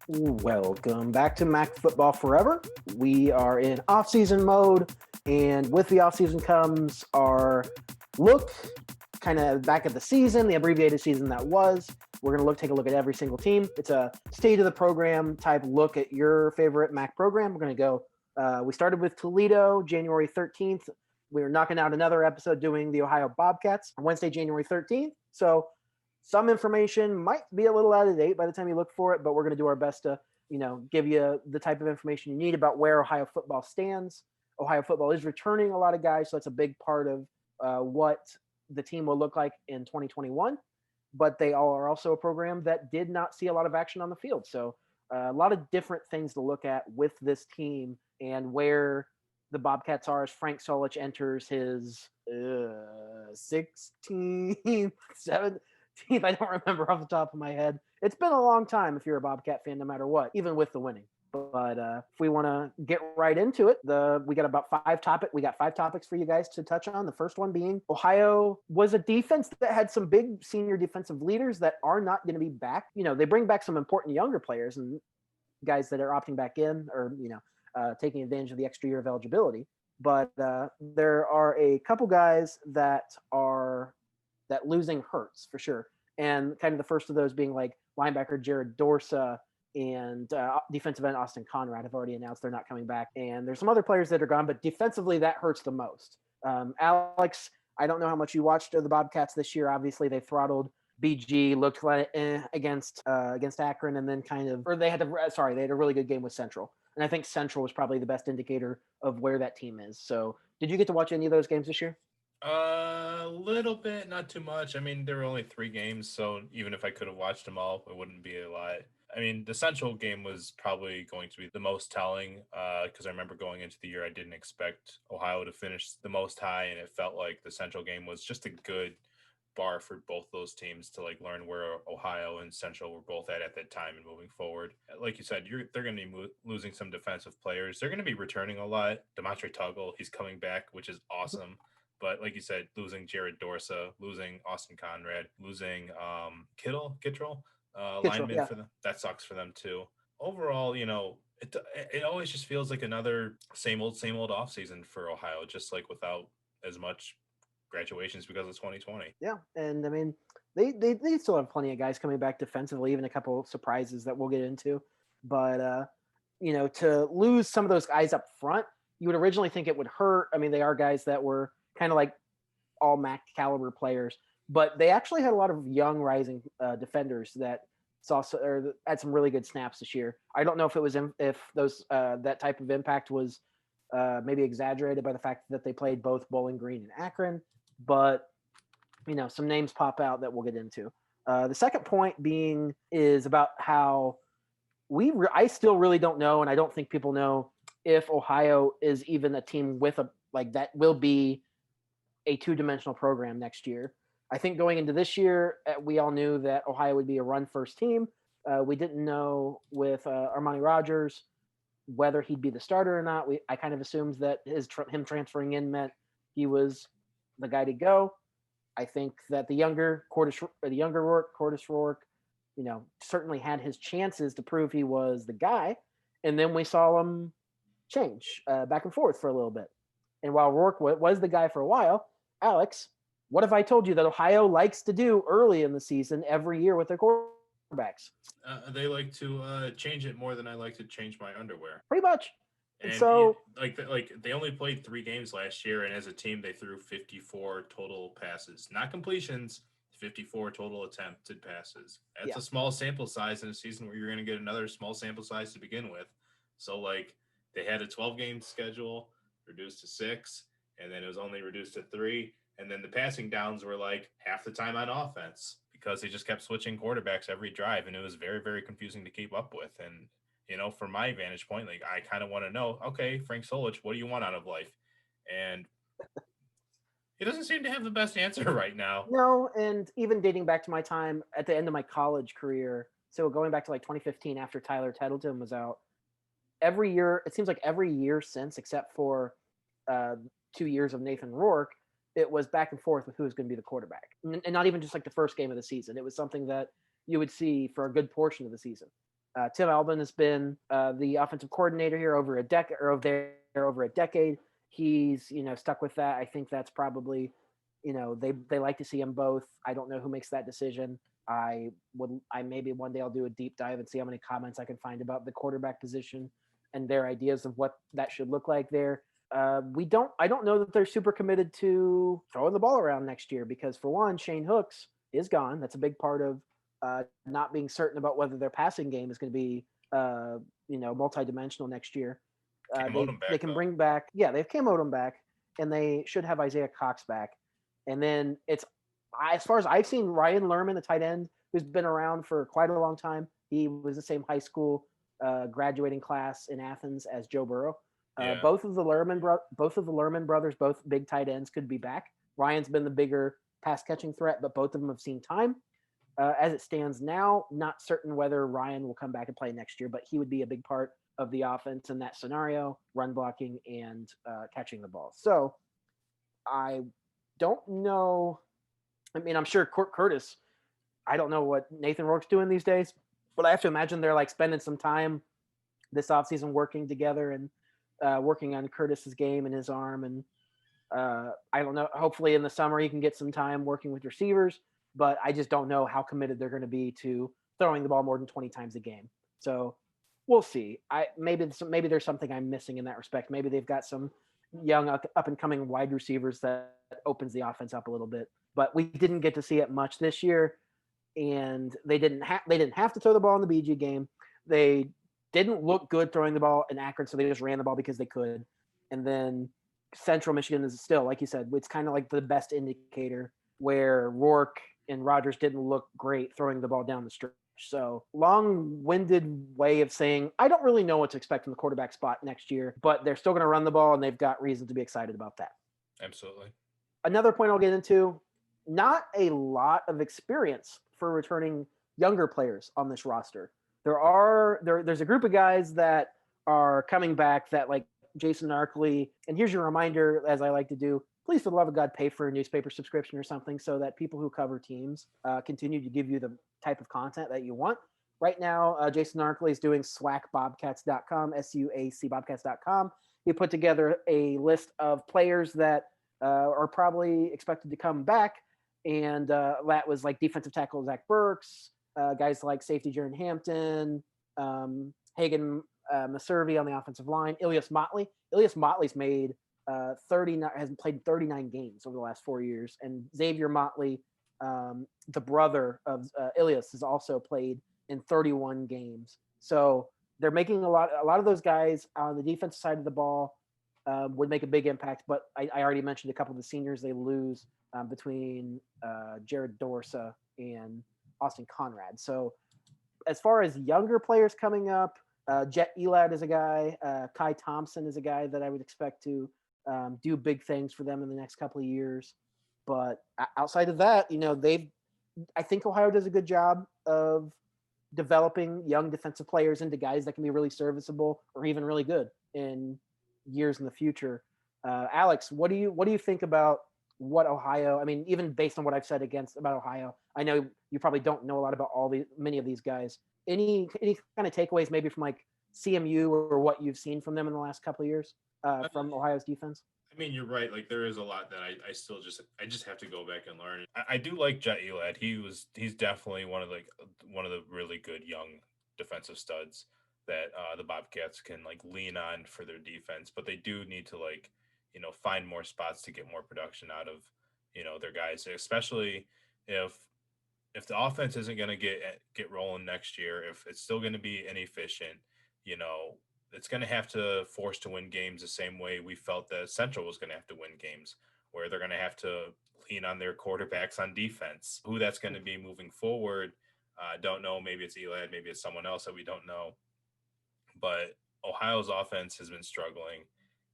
Welcome back to Mac Football Forever. We are in off-season mode, and with the off-season comes our look kind of back at the season, the abbreviated season that was. We're going to take a look at every single team. It's a state of the program type look at your favorite Mac program. We're going to go, we started with Toledo, January 13th. We're knocking out another episode doing the Ohio Bobcats on Wednesday, January 13th. So some information might be a little out of date by the time you look for it, but we're going to do our best to, give you the type of information you need about where Ohio football stands. Ohio football is returning a lot of guys, so that's a big part of what the team will look like in 2021. But they are also a program that did not see a lot of action on the field. So a lot of different things to look at with this team and where the Bobcats are as Frank Solich enters his 16th, 17th. I don't remember off the top of my head. It's been a long time if you're a Bobcat fan, no matter what, even with the winning. But if we want to get right into it, we got about We got 5 topics for you guys to touch on. The first one being Ohio was a defense that had some big senior defensive leaders that are not going to be back. They bring back some important younger players and guys that are opting back in or taking advantage of the extra year of eligibility. But there are a couple guys that losing hurts for sure. And kind of the first of those being like linebacker Jared Dorsa and defensive end Austin Conrad have already announced they're not coming back. And there's some other players that are gone, but defensively that hurts the most. Alex, I don't know how much you watched the Bobcats this year. Obviously, they throttled BG, looked like against Akron, and then they had a really good game with Central. And I think Central was probably the best indicator of where that team is. So did you get to watch any of those games this year? A little bit, not too much. I mean, there were only 3 games, so even if I could have watched them all, it wouldn't be a lot. I mean, the Central game was probably going to be the most telling because I remember going into the year, I didn't expect Ohio to finish the most high, and it felt like the Central game was just a good bar for both those teams to like learn where Ohio and Central were both at that time and moving forward. Like you said, they're going to be losing some defensive players. They're going to be returning a lot. Demontre Tuggle, he's coming back, which is awesome. But like you said, losing Jared Dorsa, losing Austin Conrad, losing Kittrell, lineman Yeah. for them, that sucks for them too. Overall, it always just feels like another same old offseason for Ohio, just like without as much graduations because of 2020. Yeah, and I mean, they still have plenty of guys coming back defensively, even a couple of surprises that we'll get into. But to lose some of those guys up front, you would originally think it would hurt. I mean, they are guys that were kind of like all MAC caliber players, but they actually had a lot of young rising defenders that had some really good snaps this year. I don't know if it was if those that type of impact was maybe exaggerated by the fact that they played both Bowling Green and Akron, but some names pop out that we'll get into. The second point being is about how I still really don't know, and I don't think people know if Ohio is even a team with that will be a 2-dimensional program next year. I think going into this year, we all knew that Ohio would be a run-first team. We didn't know with Armani Rogers whether he'd be the starter or not. I kind of assumed that him transferring in meant he was the guy to go. I think that the younger Rourke, Cordis Rourke, certainly had his chances to prove he was the guy. And then we saw him change back and forth for a little bit. And while Rourke was the guy for a while, Alex, what if I told you that Ohio likes to do early in the season every year with their quarterbacks? They like to change it more than I like to change my underwear. Pretty much. And so, they only played 3 games last year, and as a team, they threw 54 total passes, not completions. 54 total attempted passes. That's a small sample size in a season where you're going to get another small sample size to begin with. So, they had a 12-game schedule reduced to 6, and then it was only reduced to 3. And then the passing downs were half the time on offense because they just kept switching quarterbacks every drive, and it was very, very confusing to keep up with. And from my vantage point, I kind of want to know, okay, Frank Solich, what do you want out of life? And he doesn't seem to have the best answer right now. No, and even dating back to my time at the end of my college career, so going back to 2015 after Tyler Tettleton was out, it seems like every year since, except for 2 years of Nathan Rourke, it was back and forth with who was going to be the quarterback. And not even just the first game of the season. It was something that you would see for a good portion of the season. Tim Albin has been the offensive coordinator here over a decade, or over a decade. He's stuck with that. I think that's probably they like to see them both. I don't know who makes that decision. I maybe one day I'll do a deep dive and see how many comments I can find about the quarterback position and their ideas of what that should look like there. I don't know that they're super committed to throwing the ball around next year because, for one, Shane Hooks is gone. That's a big part of not being certain about whether their passing game is going to be multi-dimensional next year. Cam They Odom back, they can though. bring back, yeah, they've Cam Odom back, and they should have Isaiah Cox back. And then as far as I've seen, Ryan Lerman, the tight end, who's been around for quite a long time. He was the same high school graduating class in Athens as Joe Burrow. Yeah. Both of the Lerman brothers, both big tight ends, could be back. Ryan's been the bigger pass catching threat, but both of them have seen time. As it stands now, not certain whether Ryan will come back and play next year, but he would be a big part of the offense in that scenario, run blocking and catching the ball. So I don't know. I mean, I'm sure Curtis, I don't know what Nathan Rourke's doing these days, but I have to imagine they're like spending some time this offseason working together and working on Curtis's game and his arm. And I don't know. Hopefully in the summer he can get some time working with receivers, but I just don't know how committed they're going to be to throwing the ball more than 20 times a game. So we'll see. Maybe there's something I'm missing in that respect. Maybe they've got some young up and coming wide receivers that opens the offense up a little bit. But we didn't get to see it much this year, and they didn't have to throw the ball in the BG game. They didn't look good throwing the ball in Akron, so they just ran the ball because they could. And then Central Michigan is still, like you said, it's kind of like the best indicator where Rourke and Rodgers didn't look great throwing the ball down the stretch. So long-winded way of saying I don't really know what to expect from the quarterback spot next year, but they're still going to run the ball, and they've got reason to be excited about that. Absolutely. Another point I'll get into, not a lot of experience for returning younger players on this roster. There's a group of guys that are coming back that, like Jason Arkley, and here's your reminder, as I like to do, please, for the love of God, pay for a newspaper subscription or something so that people who cover teams continue to give you the type of content that you want. Right now, Jason Arkley is doing SWACbobcats.com, SUAC Bobcats.com. He put together a list of players that are probably expected to come back, and that was like defensive tackle Zach Burks, guys like safety Jaron Hampton, Hagan Maservi on the offensive line, Ilias Motley. Ilias Motley's made 39 has played 39 games over the last 4 years, and Xavier Motley, the brother of Ilias, has also played in 31 games. So they're making a lot of those guys on the defensive side of the ball would make a big impact. But I already mentioned a couple of the seniors they lose between Jared Dorsa and Austin Conrad. So as far as younger players coming up, Jet Elad is a guy. Kai Thompson is a guy that I would expect to do big things for them in the next couple of years. But outside of that, I think Ohio does a good job of developing young defensive players into guys that can be really serviceable or even really good in years in the future. Alex, what do you think about what Ohio? I mean, even based on what I've said about Ohio, I know you probably don't know a lot about many of these guys. Any kind of takeaways maybe from like CMU or what you've seen from them in the last couple of years from Ohio's defense? I mean, you're right. Like, there is a lot that I still just have to go back and learn. I do like Jet Elad. He's definitely one of the really good young defensive studs that the Bobcats can like lean on for their defense. But they do need to find more spots to get more production out of their guys, especially if the offense isn't going to get rolling next year, if it's still going to be inefficient, it's going to have to force to win games the same way we felt that Central was going to have to win games, where they're going to have to lean on their quarterbacks on defense. Who that's going to be moving forward, don't know. Maybe it's Elad, maybe it's someone else that we don't know. But Ohio's offense has been struggling,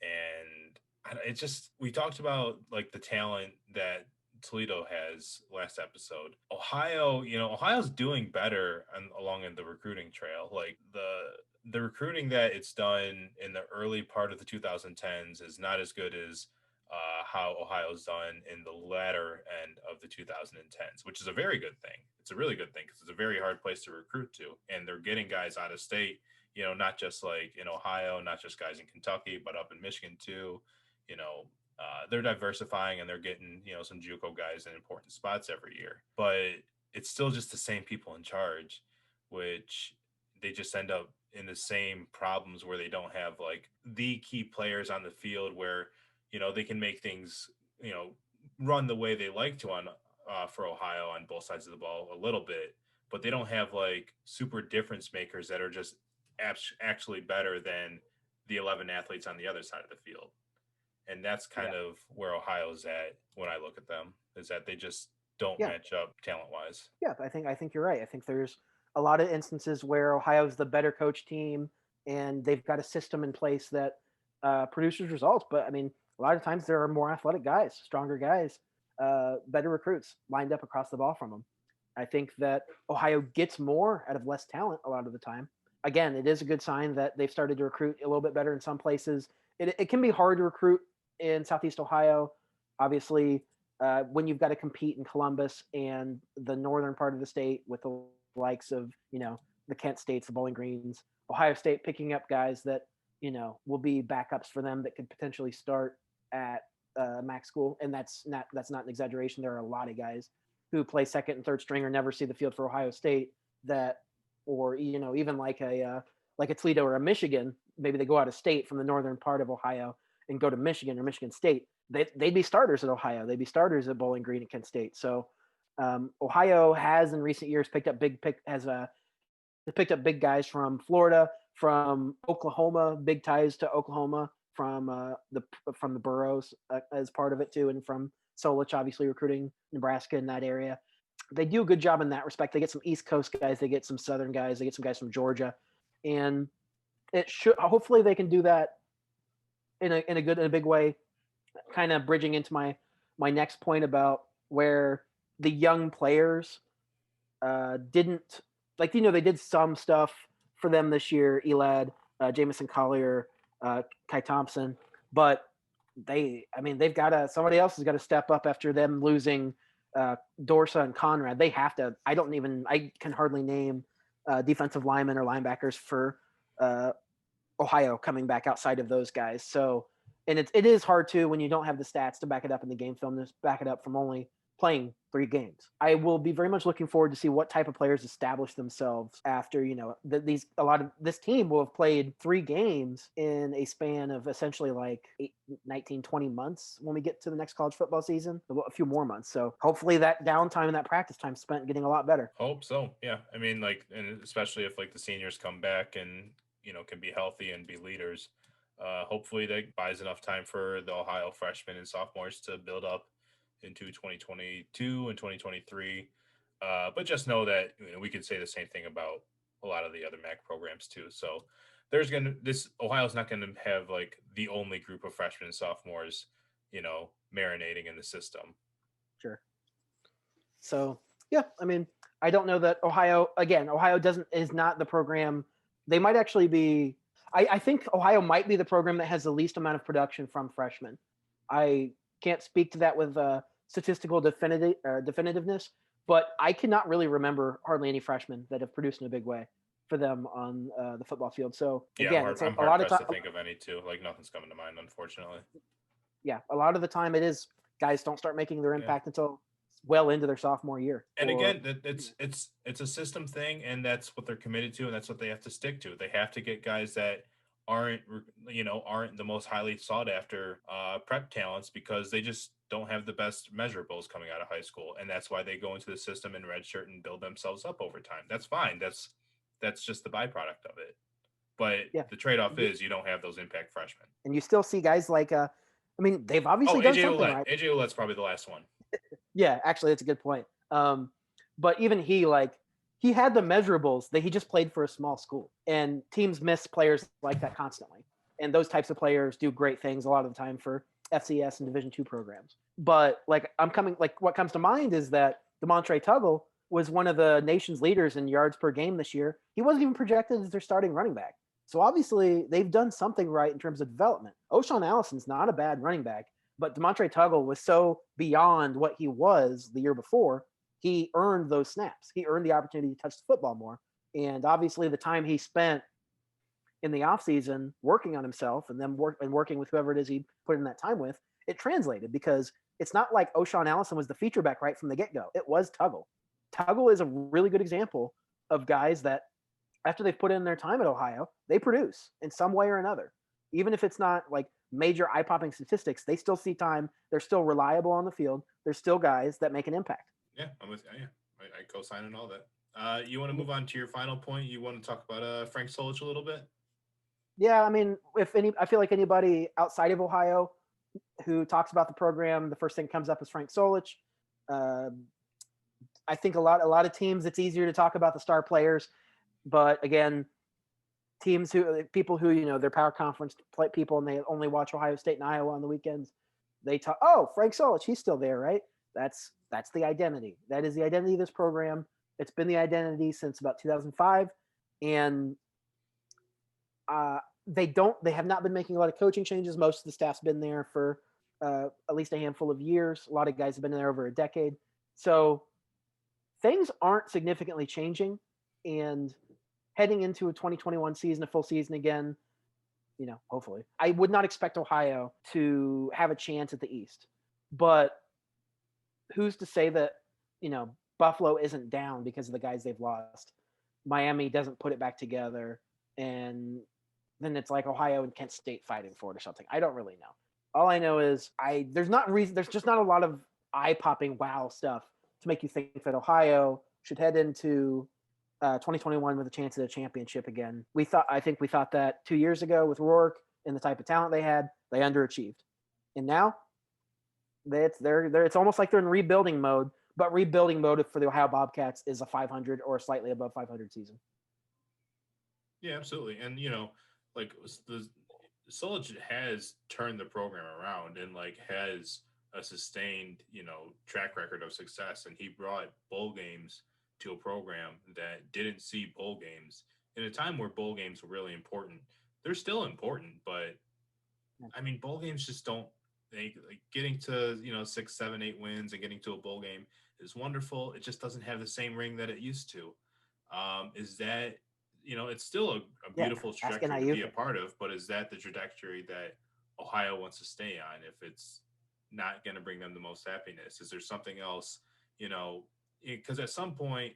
and it just, we talked about like the talent that Toledo has last episode. Ohio's doing better along in the recruiting trail. Like the recruiting that it's done in the early part of the 2010s is not as good as how Ohio's done in the latter end of the 2010s, which is a very good thing. It's a really good thing because it's a very hard place to recruit to, and they're getting guys out of state. Not just like in Ohio, not just guys in Kentucky, but up in Michigan too. You know, they're diversifying and they're getting some JUCO guys in important spots every year. But it's still just the same people in charge, which they just end up in the same problems where they don't have like the key players on the field where they can make things run the way they like to on for Ohio on both sides of the ball a little bit, but they don't have like super difference makers that are just actually better than the 11 athletes on the other side of the field. And that's kind of where Ohio's at when I look at them, is that they just don't match up talent wise. Yeah, I think you're right. I think there's a lot of instances where Ohio's the better coach team and they've got a system in place that produces results. But I mean, a lot of times there are more athletic guys, stronger guys, better recruits lined up across the ball from them. I think that Ohio gets more out of less talent a lot of the time. Again, it is a good sign that they've started to recruit a little bit better in some places. It can be hard to recruit in Southeast Ohio, obviously, when you've got to compete in Columbus and the northern part of the state with the likes of, the Kent States, the Bowling Greens, Ohio State picking up guys that, will be backups for them that could potentially start at MAC school. And that's not an exaggeration. There are a lot of guys who play second and third string or never see the field for Ohio State that, or, even like a Toledo or a Michigan, maybe they go out of state from the northern part of Ohio and go to Michigan or Michigan State. They'd be starters at Ohio. They'd be starters at Bowling Green and Kent State. So Ohio has in recent years picked up big guys from Florida, from Oklahoma, big ties to Oklahoma from the Burrows as part of it too, and from Solich obviously recruiting Nebraska in that area. They do a good job in that respect. They get some East Coast guys, they get some Southern guys, they get some guys from Georgia, and it should hopefully they can do that in a big way. Kind of bridging into my next point about where the young players didn't they did some stuff for them this year. Elad, Jamison Collier, Kai Thompson, but they've got somebody else has got to step up after them losing Dorsa and Conrad. They have to. I can hardly name defensive linemen or linebackers for Ohio coming back outside of those guys. So, and it is hard too when you don't have the stats to back it up in the game film, to back it up from only playing 3 games. I will be very much looking forward to see what type of players establish themselves after, this team will have played 3 games in a span of essentially like 19, 20 months when we get to the next college football season, a few more months. So hopefully that downtime and that practice time spent getting a lot better. Hope so. Yeah. I mean, and especially if like the seniors come back and, can be healthy and be leaders. Hopefully that buys enough time for the Ohio freshmen and sophomores to build up into 2022 and 2023. But just know that we could say the same thing about a lot of the other MAC programs too. So Ohio's not going to have like the only group of freshmen and sophomores, marinating in the system. Sure. So yeah, I don't know that Ohio is not the program. They might actually be. I think Ohio might be the program that has the least amount of production from freshmen. I can't speak to that with statistical definitiveness, but I cannot really remember hardly any freshmen that have produced in a big way for them on the football field. So again, I'm hard pressed to think of any too. Like nothing's coming to mind, unfortunately. Yeah, a lot of the time it is guys don't start making their impact until well into their sophomore year. And again, it's a system thing, and that's what they're committed to, and that's what they have to stick to. They have to get guys that aren't the most highly sought after prep talents because they just don't have the best measurables coming out of high school, and that's why they go into the system in redshirt and build themselves up over time. That's fine. That's just the byproduct of it. But the trade-off is you don't have those impact freshmen, and you still see guys like they've obviously done something right. AJ Ouellette's probably the last one. Yeah, actually, that's a good point. But even he had the measurables that he just played for a small school, and teams miss players like that constantly. And those types of players do great things a lot of the time for FCS and Division II programs. But what comes to mind is that DeMontre Tuggle was one of the nation's leaders in yards per game this year. He wasn't even projected as their starting running back. So obviously they've done something right in terms of development. O'Shawn Allison's not a bad running back, But Demontre Tuggle was so beyond what he was the year before, he earned those snaps. He earned the opportunity to touch the football more. And obviously, the time he spent in the offseason working on himself and then working with whoever it is he put in that time with, it translated because it's not like O'Shawn Allison was the feature back right from the get-go. It was Tuggle. Tuggle is a really good example of guys that after they've put in their time at Ohio, they produce in some way or another. Even if it's not like major eye-popping statistics, they still see time. They're still reliable on the field. They're still guys that make an impact. Yeah, I'm with you. Yeah, I co-sign on all that. You want to move on to your final point? You want to talk about Frank Solich a little bit? Yeah, I mean, I feel like anybody outside of Ohio who talks about the program, the first thing comes up is Frank Solich. Uh, I think a lot of teams, it's easier to talk about the star players, but again, people who they're power conference people and they only watch Ohio State and Iowa on the weekends, they talk, oh, Frank Solich, he's still there, right? That's the identity. That is the identity of this program. It's been the identity since about 2005, and they have not been making a lot of coaching changes. Most of the staff's been there for at least a handful of years. A lot of guys have been there over a decade, so things aren't significantly changing. And heading into a 2021 season, a full season again, hopefully, I would not expect Ohio to have a chance at the East. But who's to say that, Buffalo isn't down because of the guys they've lost? Miami doesn't put it back together. And then it's like Ohio and Kent State fighting for it or something. I don't really know. All I know is there's just not a lot of eye-popping wow stuff to make you think that Ohio should head into 2021 with a chance at a championship again. I think we thought that 2 years ago with Rourke and the type of talent they had, they underachieved. And now it's almost like they're in rebuilding mode, but rebuilding mode for the Ohio Bobcats is a 500 or slightly above 500 season. Yeah, absolutely. And like the Solich has turned the program around and has a sustained, track record of success. And he brought bowl games to a program that didn't see bowl games in a time where bowl games were really important. They're still important, but I mean, bowl games just don't. Getting to 6, 7, 8 wins and getting to a bowl game is wonderful. It just doesn't have the same ring that it used to. Is that it's still a beautiful trajectory to be a part of, but is that the trajectory that Ohio wants to stay on? If it's not going to bring them the most happiness, is there something else? Because at some point,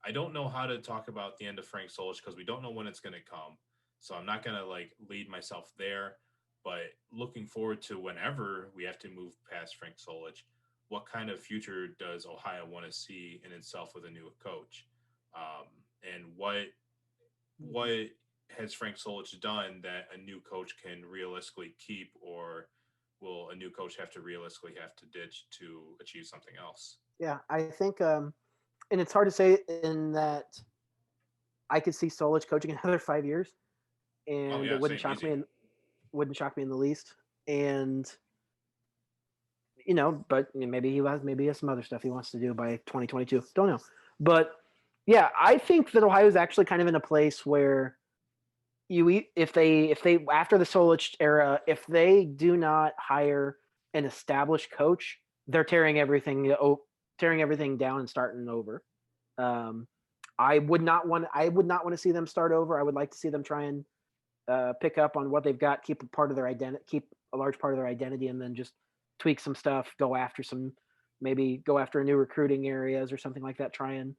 I don't know how to talk about the end of Frank Solich because we don't know when it's going to come. So I'm not going to lead myself there. But looking forward to whenever we have to move past Frank Solich, what kind of future does Ohio want to see in itself with a new coach? And what has Frank Solich done that a new coach can realistically keep, or will a new coach have to ditch to achieve something else? Yeah, I think, and it's hard to say in that I could see Solich coaching another 5 years, and it wouldn't shock me. Wouldn't shock me in the least. And but maybe he has some other stuff he wants to do by 2022. Don't know. But yeah, I think that Ohio is actually kind of in a place where if they after the Solich era, if they do not hire an established coach, they're tearing everything down and starting over. I would not want to see them start over. I would like to see them try and pick up on what they've got, keep a large part of their identity, and then just tweak some stuff, go after a new recruiting areas or something like that. Try and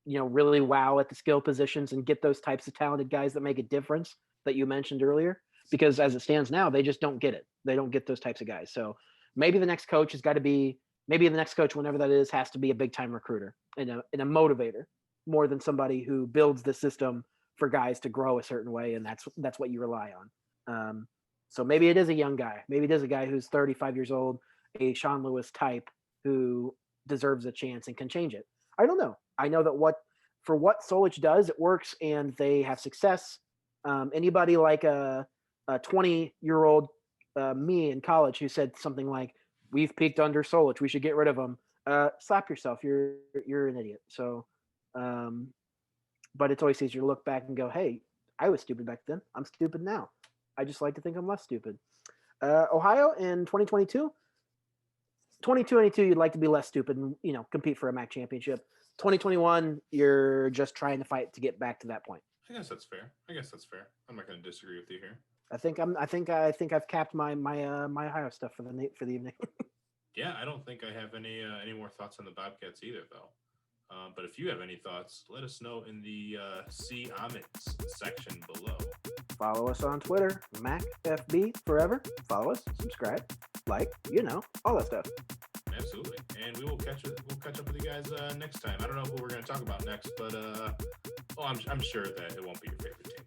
really wow at the skill positions and get those types of talented guys that make a difference that you mentioned earlier. Because as it stands now, they just don't get it. They don't get those types of guys. So maybe the next coach whenever that is, has to be a big time recruiter and a motivator more than somebody who builds the system for guys to grow a certain way, and that's what you rely on. So maybe it is a young guy. Maybe it is a guy who's 35 years old, a Sean Lewis type who deserves a chance and can change it. I don't know. I know that what Solich does, it works, and they have success. Anybody like a 20-year-old me in college who said something like, "We've peaked under Solich, we should get rid of him," slap yourself. You're an idiot. So. But it's always easier to look back and go, hey, I was stupid back then. I'm stupid now. I just like to think I'm less stupid. Ohio in 2022. 2022, you'd like to be less stupid and compete for a MAC championship. 2021, you're just trying to fight to get back to that point. I guess that's fair. I'm not going to disagree with you here. I think I've capped my Ohio stuff for the evening. Yeah, I don't think I have any more thoughts on the Bobcats either, though. But if you have any thoughts, let us know in the See Omits section below. Follow us on Twitter, MacFB forever. Follow us, subscribe, like, all that stuff. Absolutely, and we'll catch up with you guys next time. I don't know who we're going to talk about next, but I'm sure that it won't be your favorite team.